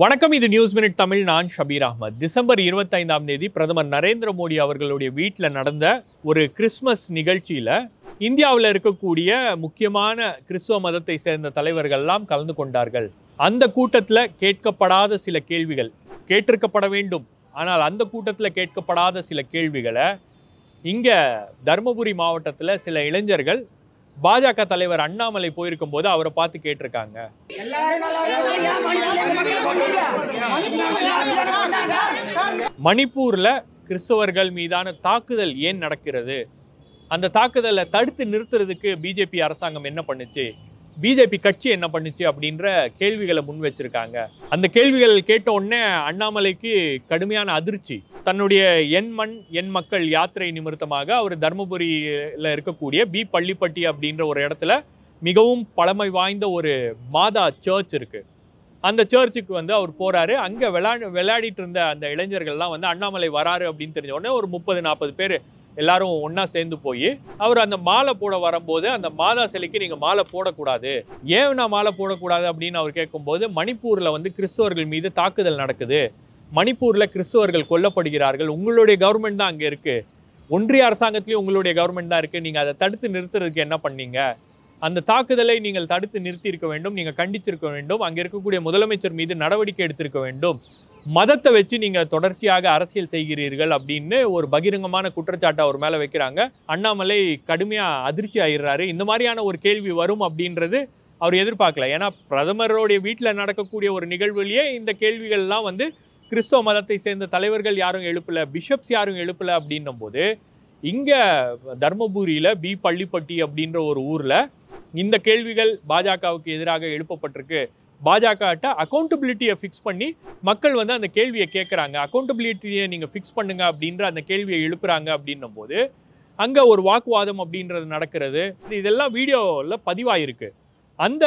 வணக்கம். இது news minute Tamil. நான் ஷபீர் அஹ்மத். டிசம்பர் 25ஆம் தேதி பிரதமர் நரேந்திர மோடி அவர்களுடைய வீட்டில் நடந்த ஒரு கிறிஸ்மஸ் நிகழ்ச்சியில் இந்தியாவில் இருக்கக்கூடிய முக்கியமான கிறிஸ்துவ மதத்தை சேர்ந்த தலைவர்கள்லாம் கலந்து கொண்டார்கள். அந்த கூட்டத்தில் கேட்கப்படாத சில கேள்விகள் கேட்டிருக்கப்பட வேண்டும். ஆனால் அந்த கூட்டத்தில் கேட்கப்படாத சில கேள்விகளை இங்கே தர்மபுரி மாவட்டத்தில் சில இளைஞர்கள் பாஜக தலைவர் அண்ணாமலை போயிருக்கும் போது அவரை பார்த்து கேட்டிருக்காங்க. மணிப்பூர்ல கிறிஸ்தவர்கள் மீதான தாக்குதல் ஏன் நடக்கிறது, அந்த தாக்குதலை தடுத்து நிறுத்துறதுக்கு பிஜேபி அரசாங்கம் என்ன பண்ணுச்சு, பிஜேபி கட்சி என்ன பண்ணுச்சு அப்படின்ற கேள்விகளை முன் வச்சிருக்காங்க. அந்த கேள்விகள் கேட்ட உடனே அண்ணாமலைக்கு கடுமையான அதிர்ச்சி. தன்னுடைய என் மண் என் மக்கள் யாத்திரை நிமித்தமாக அவர் தர்மபுரியில் இருக்கக்கூடிய பி பள்ளிப்பட்டி அப்படின்ற ஒரு இடத்துல மிகவும் பழமை வாய்ந்த ஒரு மாதா சர்ச் இருக்கு. அந்த சர்ச்சுக்கு அவர் போறாரு. அங்கே விளையாடிட்டு இருந்த அந்த இளைஞர்கள்லாம் அண்ணாமலை வராரு அப்படின்னு தெரிஞ்ச உடனே ஒரு 30-40 பேர் எல்லாரும் ஒன்னா சேர்ந்து போய் அவர் அந்த மாலை போட வரும்போது அந்த மாதா சிலைக்கு நீங்க மாலை போடக்கூடாது, ஏன் நான் மாலை போடக்கூடாது அப்படின்னு அவர் கேட்கும்போது, மணிப்பூர்ல கிறிஸ்தவர்கள் மீது தாக்குதல் நடக்குது, மணிப்பூர்ல கிறிஸ்தவர்கள் கொல்லப்படுகிறார்கள், உங்களுடைய கவர்மெண்ட் தான் அங்க இருக்கு, ஒன்றிய அரசாங்கத்திலயும் உங்களுடைய கவர்மெண்ட் தான் இருக்கு, நீங்க அதை தடுத்து நிறுத்துறதுக்கு என்ன பண்ணீங்க, அந்த தாக்குதலை நீங்கள் தடுத்து நிறுத்தி இருக்க வேண்டும், நீங்க கண்டிச்சிருக்க வேண்டும், அங்க இருக்கக்கூடிய முதலமைச்சர் மீது நடவடிக்கை எடுத்திருக்க வேண்டும், மதத்தை வச்சு நீங்க தொடர்ச்சியாக அரசியல் செய்கிறீர்கள் அப்படின்னு ஒரு பகிரங்கமான குற்றச்சாட்டை அவர் மேல வைக்கிறாங்க. அண்ணாமலை கடுமையா அதிர்ச்சி ஆயிடுறாரு. இந்த மாதிரியான ஒரு கேள்வி வரும் அப்படின்றது அவர் எதிர்பார்க்கல. ஏன்னா பிரதமருடைய வீட்டில் நடக்கக்கூடிய ஒரு நிகழ்வுலயே இந்த கேள்விகள்லாம் கிறிஸ்தவ மதத்தை சேர்ந்த தலைவர்கள் யாரும் எழுப்பல, பிஷப்ஸ் யாரும் எழுப்பல அப்படின்னும் போது இங்க தர்மபுரியில பி பள்ளிப்பட்டி அப்படின்ற ஒரு ஊர்ல இந்த கேள்விகள் பாஜகவுக்கு எதிராக எழுப்பப்பட்டிருக்கு. பாஜக அக்கௌண்டபிலிட்டியை ஃபிக்ஸ் பண்ணி மக்கள் அந்த கேள்வியை கேட்குறாங்க, அக்கௌண்டபிலிட்டியை நீங்கள் ஃபிக்ஸ் பண்ணுங்க அப்படின்ற அந்த கேள்வியை எழுப்புறாங்க அப்படின்னும் போது அங்கே ஒரு வாக்குவாதம் அப்படின்றது நடக்கிறது. இதெல்லாம் வீடியோவில் பதிவாயிருக்கு. அந்த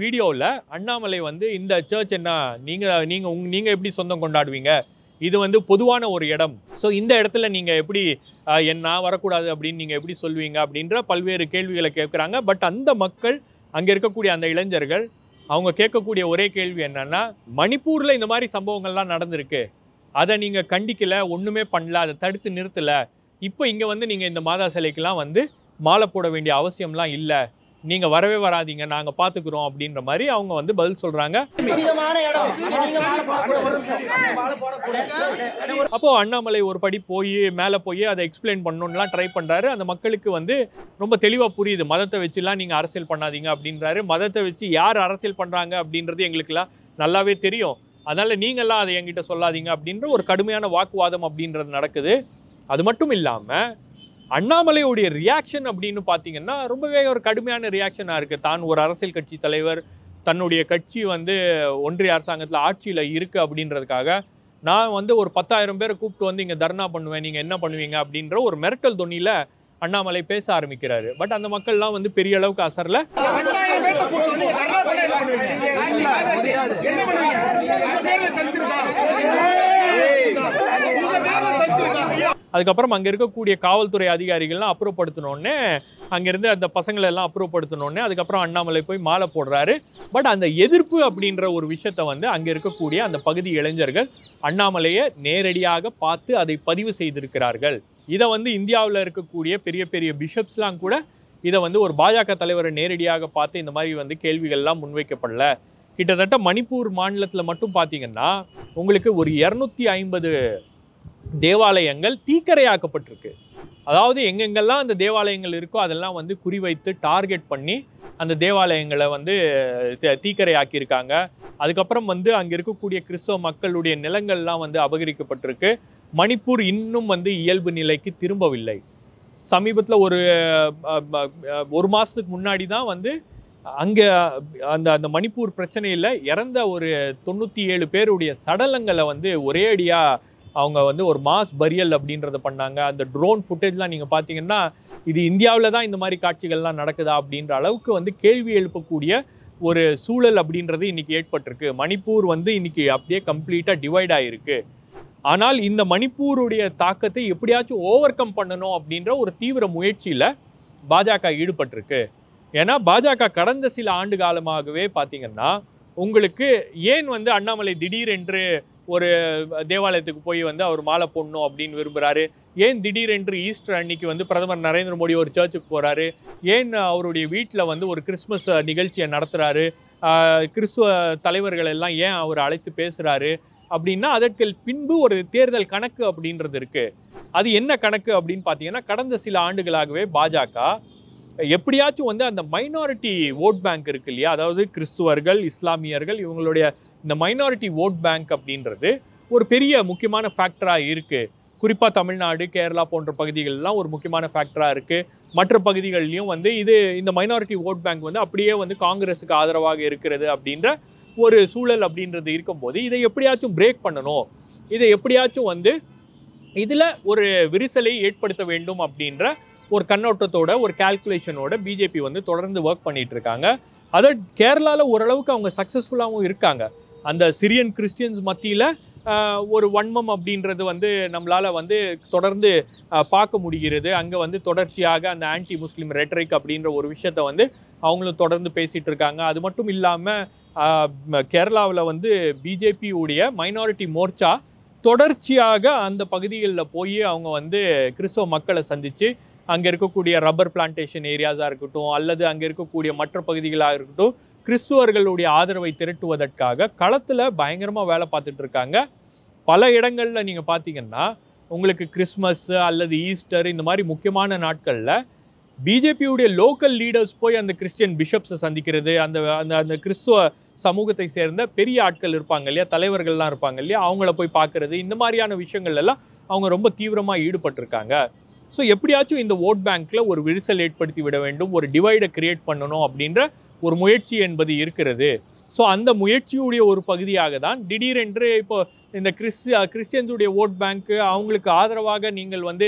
வீடியோவில் அண்ணாமலை இந்த சர்ச் என்ன நீங்கள் எப்படி சொந்தம் கொண்டாடுவீங்க, இது பொதுவான ஒரு இடம், ஸோ இந்த இடத்துல நீங்கள் எப்படி நான் வரக்கூடாது அப்படின்னு நீங்கள் எப்படி சொல்வீங்க அப்படின்ற பல்வேறு கேள்விகளை கேட்குறாங்க. பட் அந்த மக்கள் அங்கே இருக்கக்கூடிய அந்த இளைஞர்கள் அவங்க கேட்கக்கூடிய ஒரே கேள்வி என்னன்னா, மணிப்பூரில் இந்த மாதிரி சம்பவங்கள்லாம் நடந்திருக்கு, அதை நீங்கள் கண்டிக்கல, ஒன்றுமே பண்ணல, அதை தடுத்து நிறுத்தலை, இப்போ இங்கே நீங்கள் இந்த மாதா சிலைக்கெல்லாம் மாலை போட வேண்டிய அவசியம்லாம் இல்லை, நீங்கள் வரவே வராதிங்க, நாங்கள் பார்த்துக்குறோம் அப்படின்ற மாதிரி அவங்க பதில் சொல்கிறாங்க. அப்போது அண்ணாமலை ஒரு படி மேலே போய் அதை எக்ஸ்பிளைன் பண்ணணும்லாம் ட்ரை பண்ணுறாரு. அந்த மக்களுக்கு ரொம்ப தெளிவாக புரியுது, மதத்தை வச்சுலாம் நீங்கள் அரசியல் பண்ணாதீங்க அப்படின்றாரு. மதத்தை வச்சு யார் அரசியல் பண்ணுறாங்க அப்படின்றது எங்களுக்குலாம் நல்லாவே தெரியும், அதனால் நீங்கள்லாம் அதை என்கிட்ட சொல்லாதீங்க அப்படின்ற ஒரு கடுமையான வாக்குவாதம் அப்படின்றது நடக்குது. அது மட்டும் இல்லாமல் அண்ணாமலையுடைய ரியாக்ஷன் அப்படின்னு பார்த்தீங்கன்னா ரொம்பவே ஒரு கடுமையான ரியாக்ஷனாக இருக்குது. தான் ஒரு அரசியல் கட்சி தலைவர், தன்னுடைய கட்சி ஒன்றிய அரசாங்கத்தில் ஆட்சியில் இருக்குது அப்படின்றதுக்காக நான் ஒரு 10,000 பேரை கூப்பிட்டு இங்கே தர்ணா பண்ணுவேன், நீங்கள் என்ன பண்ணுவீங்க அப்படின்ற ஒரு மிரட்டல் தொனியில் அண்ணாமலை பேச ஆரம்பிக்கிறாரு. பட் அந்த மக்கள்லாம் பெரிய அளவுக்கு அசரல. அதுக்கப்புறம் அங்கே இருக்கக்கூடிய காவல்துறை அதிகாரிகள்லாம் அப்புறப்படுத்தினோடனே, அங்கேருந்து அந்த பசங்களை எல்லாம் அப்புறப்படுத்தினோடனே அதுக்கப்புறம் அண்ணாமலை போய் மாலை போடுறாரு. பட் அந்த எதிர்ப்பு அப்படின்ற ஒரு விஷயத்தை அங்கே இருக்கக்கூடிய அந்த பகுதி இளைஞர்கள் அண்ணாமலையை நேரடியாக பார்த்து அதை பதிவு செய்திருக்கிறார்கள். இதை இந்தியாவில் இருக்கக்கூடிய பெரிய பெரிய பிஷப்ஸ்லாம் கூட இதை ஒரு பாஜக தலைவரை நேரடியாக பார்த்து இந்த மாதிரி கேள்விகள்லாம் முன்வைக்கப்படல. கிட்டத்தட்ட மணிப்பூர் மாநிலத்தில் மட்டும் பார்த்தீங்கன்னா உங்களுக்கு ஒரு 250 தேவாலயங்கள் தீக்கரையாக்கப்பட்டிருக்கு. அதாவது எங்கெங்கெல்லாம் அந்த தேவாலயங்கள் இருக்கோ அதெல்லாம் குறிவைத்து டார்கெட் பண்ணி அந்த தேவாலயங்களை தீக்கரையாக்கியிருக்காங்க. அதுக்கப்புறம் அங்கே இருக்கக்கூடிய கிறிஸ்தவ மக்களுடைய நிலங்கள்லாம் அபகரிக்கப்பட்டிருக்கு. மணிப்பூர் இன்னும் இயல்பு நிலைக்கு திரும்பவில்லை. சமீபத்தில் ஒரு மாதத்துக்கு முன்னாடி தான் அங்கே அந்த மணிப்பூர் பிரச்சனையில் இறந்த ஒரு 97 பேருடைய சடலங்களை ஒரே அடியாக அவங்க ஒரு மாஸ் பரியல் அப்படின்றத பண்ணாங்க. அந்த ட்ரோன் ஃபுட்டேஜ்லாம் நீங்கள் பார்த்தீங்கன்னா இது இந்தியாவில் தான் இந்த மாதிரி காட்சிகள்லாம் நடக்குதா அப்படின்ற அளவுக்கு கேள்வி எழுப்பக்கூடிய ஒரு சூழல் அப்படின்றது இன்னைக்கு ஏற்பட்டிருக்கு. மணிப்பூர் இன்னைக்கு அப்படியே கம்ப்ளீட்டாக டிவைட் ஆகிருக்கு. ஆனால் இந்த மணிப்பூருடைய தாக்கத்தை எப்படியாச்சும் ஓவர் கம் பண்ணணும் அப்படின்ற ஒரு தீவிர முயற்சியில் பாஜக ஈடுபட்டிருக்கு. ஏன்னா பாஜக கடந்த சில ஆண்டு காலமாகவே பார்த்தீங்கன்னா உங்களுக்கு ஏன் வந்து அண்ணாமலை திடீரென்று ஒரு தேவாலயத்துக்கு போய் வந்து அவர் மாலை போடணும் அப்படின்னு விரும்புகிறாரு, ஏன் திடீரென்று ஈஸ்டர் அன்னைக்கு வந்து பிரதமர் நரேந்திர மோடி ஒரு சர்ச்சுக்கு போகிறாரு, ஏன் அவருடைய வீட்டில் வந்து ஒரு கிறிஸ்மஸ் நிகழ்ச்சியை நடத்துகிறாரு, கிறிஸ்துவ தலைவர்கள் எல்லாம் ஏன் அவர் அழைத்து பேசுகிறாரு அப்படின்னா அதற்கு பின்பு ஒரு தேர்தல் கணக்கு அப்படின்றது இருக்குது. அது என்ன கணக்கு அப்படின்னு பார்த்தீங்கன்னா, கடந்த சில ஆண்டுகளாகவே பாஜக எப்படியாச்சும் வந்து அந்த மைனாரிட்டி ஓட் பேங்க் இருக்கு இல்லையா, அதாவது கிறிஸ்துவர்கள், இஸ்லாமியர்கள், இவங்களுடைய இந்த மைனாரிட்டி ஓட் பேங்க் அப்படின்றது ஒரு பெரிய முக்கியமான ஃபேக்டராக இருக்குது. குறிப்பாக தமிழ்நாடு, கேரளா போன்ற பகுதிகளெலாம் ஒரு முக்கியமான ஃபேக்டராக இருக்குது. மற்ற பகுதிகள்லையும் வந்து இந்த மைனாரிட்டி ஓட் பேங்க் வந்து அப்படியே வந்து காங்கிரஸுக்கு ஆதரவாக இருக்கிறது அப்படின்ற ஒரு சூழல் அப்படின்றது இருக்கும்போது இதை எப்படியாச்சும் பிரேக் பண்ணணும், இதை எப்படியாச்சும் வந்து இதில் ஒரு விரிசலை ஏற்படுத்த வேண்டும் அப்படின்ற ஒரு கண்ணோட்டத்தோட, ஒரு கால்குலேஷனோட பிஜேபி வந்து தொடர்ந்து ஒர்க் பண்ணிட்டு இருக்காங்க. அதை கேரளாவில் ஓரளவுக்கு அவங்க சக்ஸஸ்ஃபுல்லாகவும் இருக்காங்க. அந்த சிரியன் கிறிஸ்டியன்ஸ் மத்தியில் ஒரு வன்மம் அப்படின்றது வந்து நம்மளால் வந்து தொடர்ந்து பார்க்க முடிகிறது. அங்கே வந்து தொடர்ச்சியாக அந்த ஆன்டி முஸ்லீம் ரெட்டரிக் அப்படின்ற ஒரு விஷயத்த வந்து அவங்களும் தொடர்ந்து பேசிகிட்டு இருக்காங்க. அது மட்டும் இல்லாமல் கேரளாவில் வந்து பிஜேபியுடைய மைனாரிட்டி மோர்ச்சா தொடர்ச்சியாக அந்த பகுதிகளில் போய் அவங்க வந்து கிறிஸ்தவ மக்களை சந்தித்து அங்கே இருக்கக்கூடிய ரப்பர் பிளான்டேஷன் ஏரியாஸாக இருக்கட்டும் அல்லது அங்கே இருக்கக்கூடிய மற்ற பகுதிகளாக இருக்கட்டும் கிறிஸ்துவர்களுடைய ஆதரவை திரட்டுவதற்காக களத்தில் பயங்கரமாக வேலை பார்த்துட்டு இருக்காங்க. பல இடங்களில் நீங்கள் பார்த்தீங்கன்னா உங்களுக்கு கிறிஸ்மஸ் அல்லது ஈஸ்டர் இந்த மாதிரி முக்கியமான நாட்களில் பிஜேபியுடைய லோக்கல் லீடர்ஸ் போய் அந்த கிறிஸ்டியன் பிஷப்ஸை சந்திக்கிறது, அந்த அந்த அந்த கிறிஸ்துவ சமூகத்தை சேர்ந்த பெரிய ஆட்கள் இருப்பாங்க இல்லையா, தலைவர்கள்லாம் இருப்பாங்க இல்லையா, அவங்கள போய் பார்க்கறது, இந்த மாதிரியான விஷயங்கள் எல்லாம் அவங்க ரொம்ப தீவிரமாக ஈடுபட்டிருக்காங்க. ஸோ எப்படியாச்சும் இந்த ஓட் பேங்க்கில் ஒரு விரிசல் ஏற்படுத்தி விட வேண்டும், ஒரு டிவைடை கிரியேட் பண்ணணும் அப்படின்ற ஒரு முயற்சி என்பது இருக்கிறது. ஸோ அந்த முயற்சியுடைய ஒரு பகுதியாக தான் திடீரென்று இப்போ இந்த கிறிஸ்டியன்ஸுடைய ஓட் பேங்க்கு அவங்களுக்கு ஆதரவாக நீங்கள் வந்து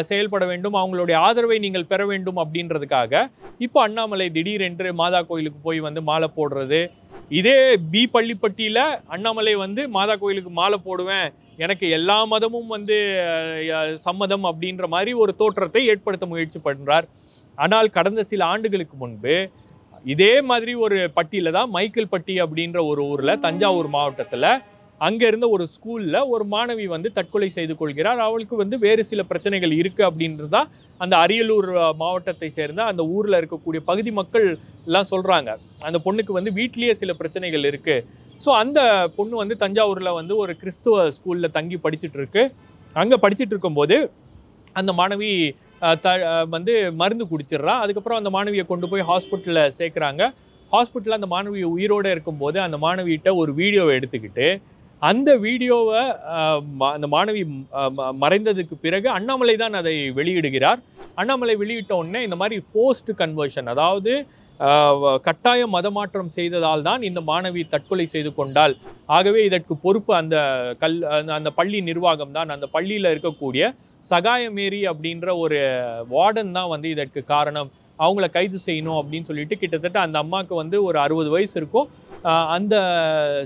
செயல்பட வேண்டும், அவங்களுடைய ஆதரவை நீங்கள் பெற வேண்டும் அப்படின்றதுக்காக இப்போ அண்ணாமலை திடீரென்று மாதா கோயிலுக்கு போய் வந்து மாலை போடுறது. இதே பள்ளிப்பட்டியில் அண்ணாமலை வந்து மாதா கோயிலுக்கு மாலை போடுவேன், எனக்கு எல்லா மதமும் வந்து சம்மதம் அப்படின்ற மாதிரி ஒரு தோற்றத்தை ஏற்படுத்த முயற்சி பண்ணுறார். ஆனால் கடந்த சில ஆண்டுகளுக்கு முன்பு இதே மாதிரி ஒரு பட்டியில் தான் மைக்கேல்பட்டி அப்படின்ற ஒரு ஊரில் தஞ்சாவூர் மாவட்டத்தில் அங்கே இருந்த ஒரு ஸ்கூலில் ஒரு மாணவி வந்து தற்கொலை செய்து கொள்கிறார். அவளுக்கு வந்து வேறு சில பிரச்சனைகள் இருக்குது அப்படின்றது தான் அந்த அரியலூர் மாவட்டத்தை சேர்ந்த அந்த ஊரில் இருக்கக்கூடிய பகுதி மக்கள் எல்லாம் சொல்கிறாங்க. அந்த பொண்ணுக்கு வந்து வீட்லேயே சில பிரச்சனைகள் இருக்குது. ஸோ அந்த பொண்ணு வந்து தஞ்சாவூரில் வந்து ஒரு கிறிஸ்துவ ஸ்கூலில் தங்கி படிச்சுட்டு இருக்கு. அங்கே படிச்சுட்டு இருக்கும்போது அந்த மாணவி வந்து மருந்து குடிச்சிடுறா. அதுக்கப்புறம் அந்த மாணவியை கொண்டு போய் ஹாஸ்பிட்டலில் சேர்க்குறாங்க. ஹாஸ்பிட்டலில் அந்த மாணவி உயிரோடு இருக்கும்போது அந்த மாணவிகிட்ட ஒரு வீடியோவை எடுத்துக்கிட்டு அந்த வீடியோவை அந்த மாணவி மறைந்ததுக்கு பிறகு அண்ணாமலை தான் அதை வெளியிடுகிறார். அண்ணாமலை வெளியிட்ட உடனே இந்த மாதிரி ஃபோர்ஸ்டு கன்வர்ஷன், அதாவது கட்டாய மதமாற்றம் செய்ததால் தான் இந்த மாணவி தற்கொலை செய்து கொண்டாள், ஆகவே இதற்கு பொறுப்பு அந்த பள்ளி நிர்வாகம் தான், அந்த பள்ளியில் இருக்கக்கூடிய சகாயமேரி அப்படின்ற ஒரு வார்டன் தான் வந்து இதற்கு காரணம், அவங்கள கைது செய்யணும் அப்படின்னு சொல்லிட்டு கிட்டத்தட்ட அந்த அம்மாவுக்கு வந்து ஒரு 60 வயசு இருக்கும், அந்த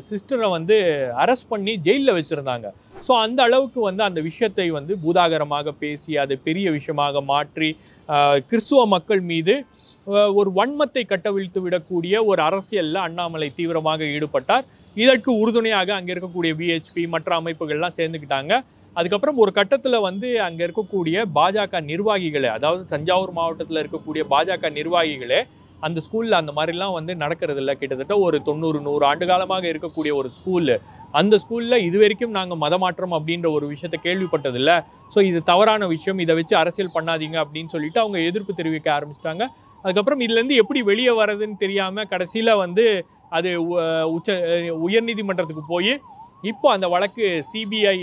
சிஸ்டரை வந்து அரெஸ்ட் பண்ணி ஜெயிலில் வச்சுருந்தாங்க. ஸோ அந்த அளவுக்கு வந்து அந்த விஷயத்தை வந்து பூதாகரமாக பேசி அதை பெரிய விஷயமாக மாற்றி கிறிஸ்துவ மக்கள் மீது ஒரு வன்மத்தை கட்டவிழ்த்து விடக்கூடிய ஒரு அரசியலில் அண்ணாமலை தீவிரமாக ஈடுபட்டார். இதற்கு உறுதுணையாக அங்கே இருக்கக்கூடிய விஹெச்பி மற்ற அமைப்புகள்லாம் சேர்ந்துக்கிட்டாங்க. அதுக்கப்புறம் ஒரு கட்டத்தில் வந்து அங்கே இருக்கக்கூடிய பாஜக நிர்வாகிகளே, அதாவது தஞ்சாவூர் மாவட்டத்தில் இருக்கக்கூடிய பாஜக நிர்வாகிகளே அந்த ஸ்கூலில் அந்த மாதிரிலாம் வந்து நடக்கிறது இல்லை, கிட்டத்தட்ட ஒரு 90-100 ஆண்டு காலமாக இருக்கக்கூடிய ஒரு ஸ்கூலு, அந்த ஸ்கூலில் இது வரைக்கும் நாங்கள் மதமாற்றம் அப்படின்ற ஒரு விஷயத்தை கேள்விப்பட்டதில்லை, ஸோ இது தவறான விஷயம், இதை வச்சு அரசியல் பண்ணாதீங்க அப்படின்னு சொல்லிட்டு அவங்க எதிர்ப்பு தெரிவிக்க ஆரம்பிச்சிட்டாங்க. அதுக்கப்புறம் இதுலேருந்து எப்படி வெளியே வர்றதுன்னு தெரியாமல் கடைசியில் வந்து அது உயர்நீதிமன்றத்துக்கு போய் இப்போ அந்த வழக்கு சிபிஐ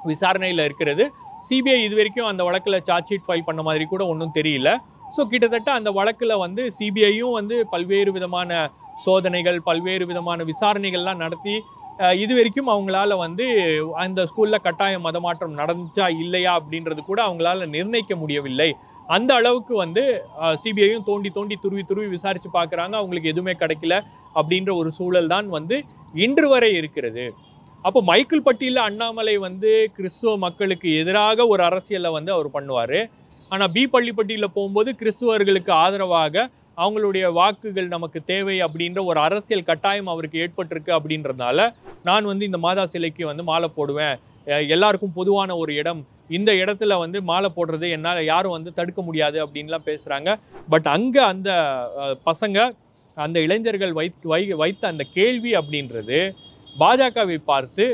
விசாரணையில் இருக்கிறது. சிபிஐ இது வரைக்கும் அந்த வழக்கில் சார்ஜ் ஷீட் ஃபைல் பண்ண மாதிரி கூட ஒன்றும் தெரியல. ஸோ கிட்டத்தட்ட அந்த வழக்கில் வந்து சிபிஐயும் வந்து பல்வேறு விதமான சோதனைகள், பல்வேறு விதமான விசாரணைகள்லாம் நடத்தி இது வரைக்கும் அவங்களால வந்து அந்த ஸ்கூலில் கட்டாய மதமாற்றம் நடந்துச்சா இல்லையா அப்படின்றது கூட அவங்களால நிர்ணயிக்க முடியவில்லை. அந்த அளவுக்கு வந்து சிபிஐயும் தோண்டி தோண்டி துருவி விசாரித்து பார்க்குறாங்க, அவங்களுக்கு எதுவுமே கிடைக்கல அப்படின்ற ஒரு சூழல் தான் வந்து இன்று வரை இருக்கிறது. அப்போ மைக்கேல்பட்டியில் அண்ணாமலை வந்து கிறிஸ்துவ மக்களுக்கு எதிராக ஒரு அரசியலை வந்து அவர் பண்ணுவார். ஆனால் பள்ளிப்பட்டியில் போகும்போது கிறிஸ்துவர்களுக்கு ஆதரவாக அவங்களுடைய வாக்குகள் நமக்கு தேவை அப்படின்ற ஒரு அரசியல் கட்டாயம் அவருக்கு ஏற்பட்டிருக்கு அப்படின்றதுனால நான் வந்து இந்த மாதா சிலைக்கு வந்து மாலை போடுவேன், எல்லாருக்கும் பொதுவான ஒரு இடம், இந்த இடத்துல வந்து மாலை போடுறது என்னால் யாரும் வந்து தடுக்க முடியாது அப்படின்லாம் பேசுகிறாங்க. பட் அங்கே அந்த பசங்க அந்த இளைஞர்கள் வைத்த அந்த கேள்வி அப்படின்றது பாஜகவை பார்த்து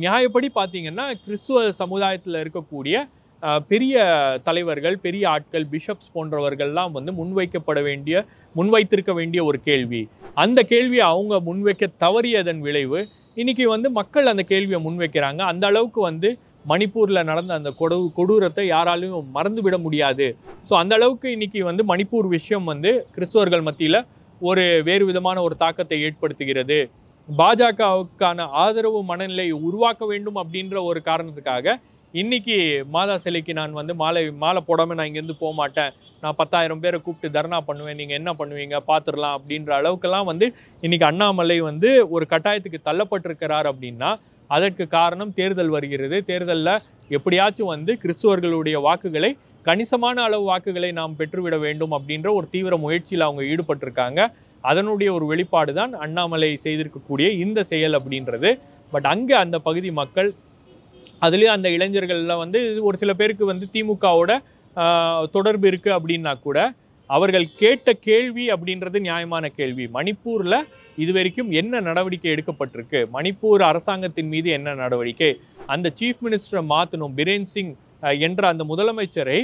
நியாயப்படி பார்த்தீங்கன்னா கிறிஸ்துவ சமுதாயத்தில் இருக்கக்கூடிய பெரிய தலைவர்கள், பெரிய ஆட்கள், பிஷப்ஸ் போன்றவர்கள்லாம் வந்து முன்வைத்திருக்க வேண்டிய ஒரு கேள்வி. அந்த கேள்வியை அவங்க முன்வைக்க தவறியதன் விளைவு இன்னைக்கு வந்து மக்கள் அந்த கேள்வியை முன்வைக்கிறாங்க. அந்த அளவுக்கு வந்து மணிப்பூரில் நடந்த அந்த கொடூரத்தை யாராலையும் மறந்துவிட முடியாது. ஸோ அந்த அளவுக்கு இன்னைக்கு வந்து மணிப்பூர் விஷயம் வந்து கிறிஸ்துவர்கள் மத்தியில் வேறு விதமான ஒரு தாக்கத்தை ஏற்படுத்துகிறது. பாஜகவுக்கான ஆதரவு மனநிலையை உருவாக்க வேண்டும் அப்படின்ற ஒரு காரணத்துக்காக இன்னைக்கு மாதா சிலைக்கு நான் வந்து மாலை போடாமல் நான் இங்கேருந்து போக மாட்டேன், நான் 10,000 பேரை கூப்பிட்டு தர்ணா பண்ணுவேன், நீங்கள் என்ன பண்ணுவீங்க பார்த்துடலாம் அப்படின்ற அளவுக்கெல்லாம் வந்து இன்னைக்கு அண்ணாமலை வந்து ஒரு கட்டாயத்துக்கு தள்ளப்பட்டிருக்கிறார். அப்படின்னா அதற்கு காரணம் தேர்தல் வருகிறது. தேர்தலில் எப்படியாச்சும் வந்து கிறிஸ்துவர்களுடைய வாக்குகளை, கணிசமான அளவு வாக்குகளை நாம் பெற்றுவிட வேண்டும் அப்படின்ற ஒரு தீவிர முயற்சியில் அவங்க ஈடுபட்டிருக்காங்க. அதனுடைய ஒரு வெளிப்பாடு தான் அண்ணாமலை செய்திருக்கக்கூடிய இந்த செயல் அப்படின்றது. பட் அங்கே அந்த பகுதி மக்கள், அதுலேயும் அந்த இளைஞர்கள்லாம் வந்து ஒரு சில பேருக்கு வந்து திமுகவோட தொடர்பு இருக்குது அப்படின்னா கூட அவர்கள் கேட்ட கேள்வி அப்படின்றது நியாயமான கேள்வி. மணிப்பூரில் இதுவரைக்கும் என்ன நடவடிக்கை எடுக்கப்பட்டிருக்கு, மணிப்பூர் அரசாங்கத்தின் மீது என்ன நடவடிக்கை, அந்த சீஃப் மினிஸ்டரை மாற்றணும், பிரேன் சிங் என்ற அந்த முதலமைச்சரை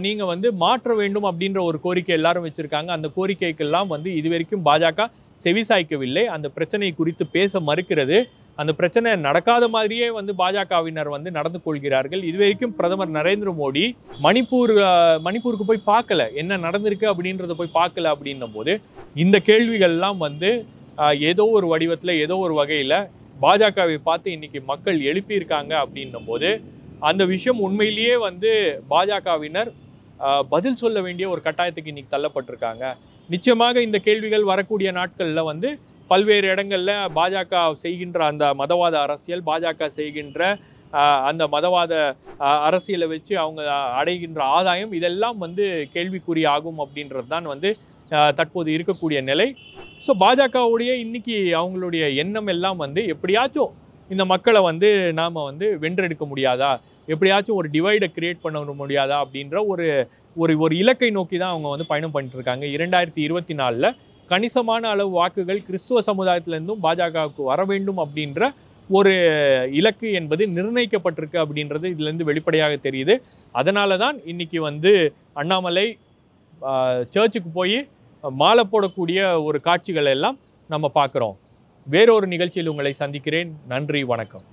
நீங்கள் வந்து மாற்ற வேண்டும் அப்படின்ற ஒரு கோரிக்கை எல்லாரும் வச்சுருக்காங்க. அந்த கோரிக்கைக்கெல்லாம் வந்து இதுவரைக்கும் பாஜக செவிசாய்க்கவில்லை. அந்த பிரச்சனை குறித்து பேச மறுக்கிறது. அந்த பிரச்சனை நடக்காத மாதிரியே வந்து பாஜகவினர் வந்து நடந்து கொள்கிறார்கள். இதுவரைக்கும் பிரதமர் நரேந்திர மோடி மணிப்பூருக்கு போய் பார்க்கல, என்ன நடந்திருக்கு அப்படின்றத போய் பார்க்கல. அப்படின்னும் போது இந்த கேள்விகள்லாம் வந்து ஏதோ ஒரு வடிவத்தில், ஏதோ ஒரு வகையில் பாஜகவை பார்த்து இன்னைக்கு மக்கள் எழுப்பியிருக்காங்க. அப்படின்னும் போது அந்த விஷயம் உண்மையிலேயே வந்து பாஜகவினர் பதில் சொல்ல வேண்டிய ஒரு கட்டாயத்துக்கு இன்னைக்கு தள்ளப்பட்டிருக்காங்க. நிச்சயமாக இந்த கேள்விகள் வரக்கூடிய நாட்களில் வந்து பல்வேறு இடங்களில் பாஜக செய்கின்ற அந்த மதவாத அரசியல், பாஜக செய்கின்ற அந்த மதவாத அரசியலை வச்சு அவங்க அடைகின்ற ஆதாயம், இதெல்லாம் வந்து கேள்விக்குறி ஆகும் அப்படின்றது தான் வந்து தற்போது இருக்கக்கூடிய நிலை. ஸோ பாஜகவுடைய இன்னைக்கு அவங்களுடைய எண்ணம் எல்லாம் வந்து எப்படியாச்சும் இந்த மக்களை வந்து நாம் வந்து வென்றெடுக்க முடியாதா, எப்படியாச்சும் ஒரு டிவைடை கிரியேட் பண்ண முடியாதா அப்படின்ற ஒரு இலக்கை நோக்கி தான் அவங்க வந்து பயணம் பண்ணிட்டு இருக்காங்க. 2024 கணிசமான அளவு வாக்குகள் கிறிஸ்துவ சமுதாயத்திலிருந்தும் பாஜகவுக்கு வர வேண்டும் அப்படின்ற ஒரு இலக்கு என்பது நிர்ணயிக்கப்பட்டிருக்கு அப்படின்றது இதுலேருந்து வெளிப்படையாக தெரியுது. அதனால தான் இன்னைக்கு வந்து அண்ணாமலை சர்ச்சுக்கு போய் மாலை போடக்கூடிய ஒரு காட்சிகள் எல்லாம் நம்ம பார்க்குறோம். வேறொரு நிகழ்ச்சியில் உங்களை சந்திக்கிறேன். நன்றி, வணக்கம்.